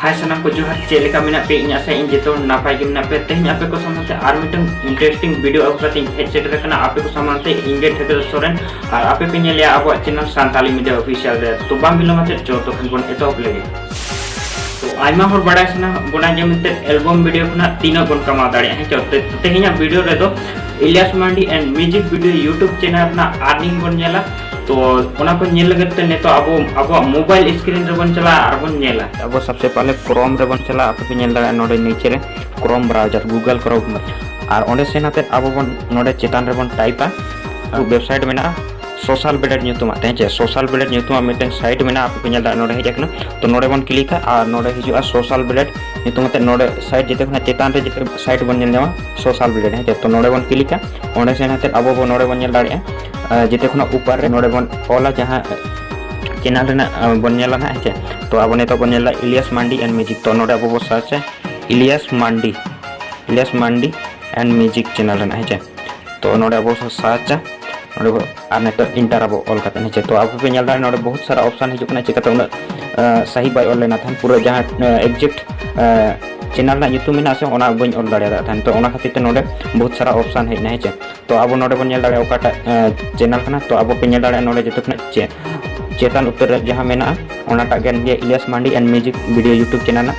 हाय सनम को जोहार चेलेका मेना पे इन आशा इन जेतो नापाय गे मेना पे तेहन आपे को समाते आर मिटन इंटरेस्टिंग वीडियो अगु कते हेड सेट रखना आपे को समाते इंगे ठेकर सोरेन और आपे पे नेलिया अब चैनल सांताली मीडिया ऑफिशियल रे तो बाम बिलमाते जो तो खन बन एतो लेगे तो आइमा हर बड़ा सना बना जे मिते एल्बम वीडियो खुना तीनो बन कमा दाड़े है चोते तेहना वीडियो रे दो Ilyas Mandi and music video YouTube channel ना अर्निंग बन नेला तो ओना को नेल लगत ने तो अब मोबाइल स्क्रीन रे बन चला और बन नेला अब सबसे पहले क्रोम रे बन चला आप पे नेल लगा नोडे नीचे रे क्रोम ब्राउजर गूगल क्रोम और ओंडे सेनाते अब बन नोडे चेतान रे बन टाइपा वेबसाइट में ना सोशल बेडेट न्यूतुम आते हैं सोशल बेडेट न्यूतुम मिटन साइट में ना आप पे नेल दा नोडे हेजकना तो नोडे बन क्लिक और नोडे हिजुआ सोशल बेडेट न्यूतुम ते नोडे साइट जेते खना चेतान रे जेते साइट बन नेल जामा सोशल बेडेट है तो नोडे बन क्लिक ओंडे सेनाते अब नोडे बन नेल दाड़े जेते खुना ऊपर रे नोडे बन ओला जहां चैनल रे ना बन नेला ना है तो अब ने तो बन नेला इलियास मांडी एंड म्यूजिक तो नोडे अब सर्च है Ilyas Mandi and music channel रे है तो नोडे अब सर्च है नोडे आर ने तो इंटर अब ऑल करते हैं तो आप पे नेल दा नोडे बहुत सारा ऑप्शन हिजुक ना चिकाते उन सही बाय ऑल लेना था पूरा जहां एग्जैक्ट चैनल ना यूट्यूब में ना से ओना बन ऑल दाड़िया था तो ओना खातिर ते नोडे बहुत सारा ऑप्शन है ना है तो अब नोडे बन नेल दाड़े ओकाटा चैनल कना तो अब पे नेल दाड़े नोडे जतो कना चेतन उत्तर जहां मेना ओनाटा गेन ये Ilyas Mandi and music video YouTube channel ना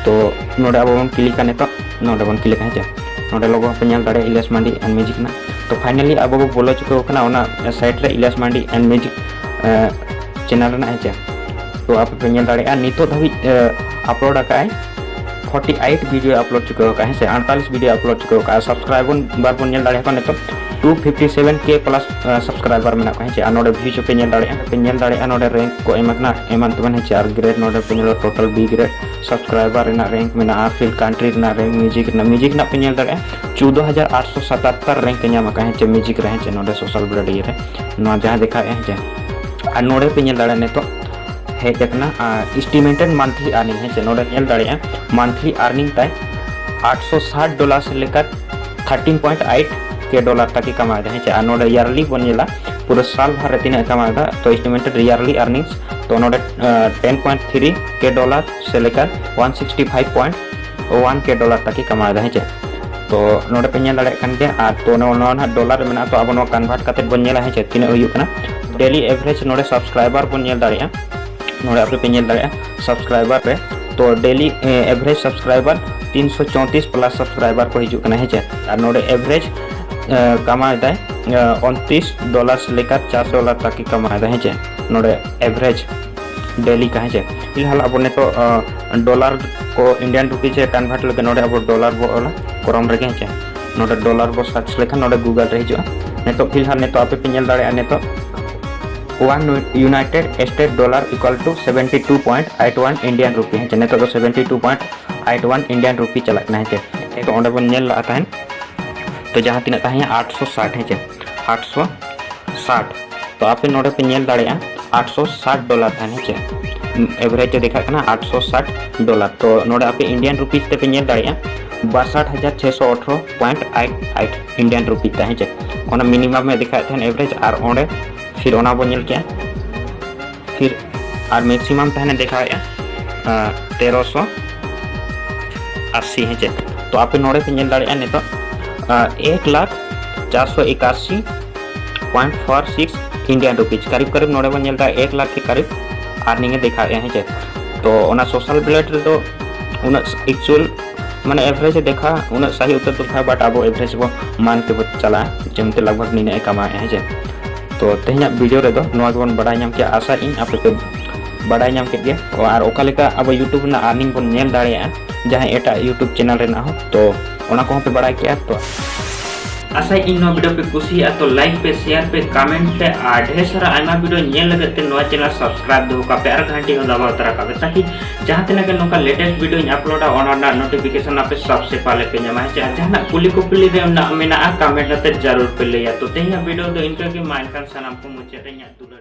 तो नोडे अब बन क्लिक करने तो नोडे बन क्लिक है नोडे लोगो पे नेल दाड़े इलियास मांडी एंड म्यूजिक ना तो फाइनली अब बोलो चुके कना ओना साइट रे Ilyas Mandi and music channel ना है तो आप पे नेल दाड़े नितो धाबी अपलोड आका 48 वीडियो अपलोड चुके हो है 48 वीडियो अपलोड चुके हो सब्सक्राइबर बार बन नेल दाड़े को तो 257K प्लस सब्सक्राइबर में है नोडे व्यूज पे नेल दाड़े नोडे रैंक को एमकना एमान तबन है आर ग्रेड नोडे पे नेल टोटल बी ग्रेड सब्सक्राइबर ना रैंक में ना फिल कंट्री ना रैंक म्यूजिक ना पे नेल दाड़े 14877 रैंक न्याम का है म्यूजिक रहे नोडे सोशल मीडिया रे ना जहां देखा है नोडे पे नेल दाड़े ने तो है एस्टिमेटेड मंथली अर्निंग है नोडे नेल दाड़े मंथली अर्निंग ताई $860 से लेकर 13.8 डॉलर तक की कमाए हैं नोडे ईयरली बनेला पूरा साल भर तीन कमाएगा तो एस्टिमेटेड ईयरली अर्निंग्स तो नोडे 10.3 डॉलर से लेकर 165.1 डॉलर तक की कमाए हैं तो नोडे पे नेल दाड़े कन गया तो नोना डॉलर में तो अब नो कन्वर्ट करते बन नेला है तीन हुयुकना डेली एवरेज नोडे सब्सक्राइबर बन नेल दाड़े नोडे आप पे नेल दाड़े सब्सक्राइबर पे तो daily average subscriber 334 plus subscriber को हिजुकना है नोडे एवरेज कमाए दा $29 से लेकर $4 तक की कमाए दा है नोडे एवरेज डेली का है फिलहाल अब ने तो डॉलर को इंडियन रुपीज कन्वर्ट लगे नोडे अब डॉलर बोला करम रे है नोडे डॉलर बो सर्च लेखा नोडे गूगल रे हिजुआ ने तो फिलहाल ने तो आप पे नेल दाड़े ने तो 1 United State dollar equal to 72.81 Indian rupee है ने तो 72.81 इंडियन रुपी चलना है तो ओंडे बन नेल लाता है तो जहां तीन है 860 है 860 तो आप नोडे पे नेल दाड़े $860 था एवरेज देखा करना $860 तो नोडे आप इंडियन रुपीज पे नेल दाड़े 62,618.88 इंडियन रुपीज था है मिनिमम में दिखाए थे एवरेज और ओंडे फिर ओना बन नेल क्या फिर और मैक्सिमम था देखा 1380 है तो आप नोडे पे नेल दाड़े ने तो 1,481.46 इंडियन रुपीज करीब नोडे बन नेलता 1 लाख के करीब अर्निंग देखा है तो ओना सोशल मीडिया तो उन एक्चुअल माने एवरेज देखा उन सही उत्तर तो था बट अब एवरेज वो मान के चला जमते लगभग नीने कमाए है तो तेहना वीडियो रे दो नोआ बन बड़ा नाम के आशा इन आप पे बड़ा नाम के दिया और ओका लेका अब यूट्यूब ना अर्निंग बन नेल दाड़े जहां एटा यूट्यूब चैनल रे ना हो तो ओना को पे बड़ा किया तो आशा इन वीडियो पे कुछ तो लाइक पे शेयर पे कमेंट पे और ढेर सारा आयमा वीडियो नेल लगते नोआ चैनल सब्सक्राइब दो का पे और घंटी को दबाव तरह का ताकि जहां तक के नोका लेटेस्ट वीडियो अपलोड ओना नोटिफिकेशन आप सबसे पहले पे जमा है जहां कुली को कुली रे ना मेना कमेंट नते जरूर पे ले तो तेना वीडियो दो इनका के मान कर सनम को मुझे रे दूर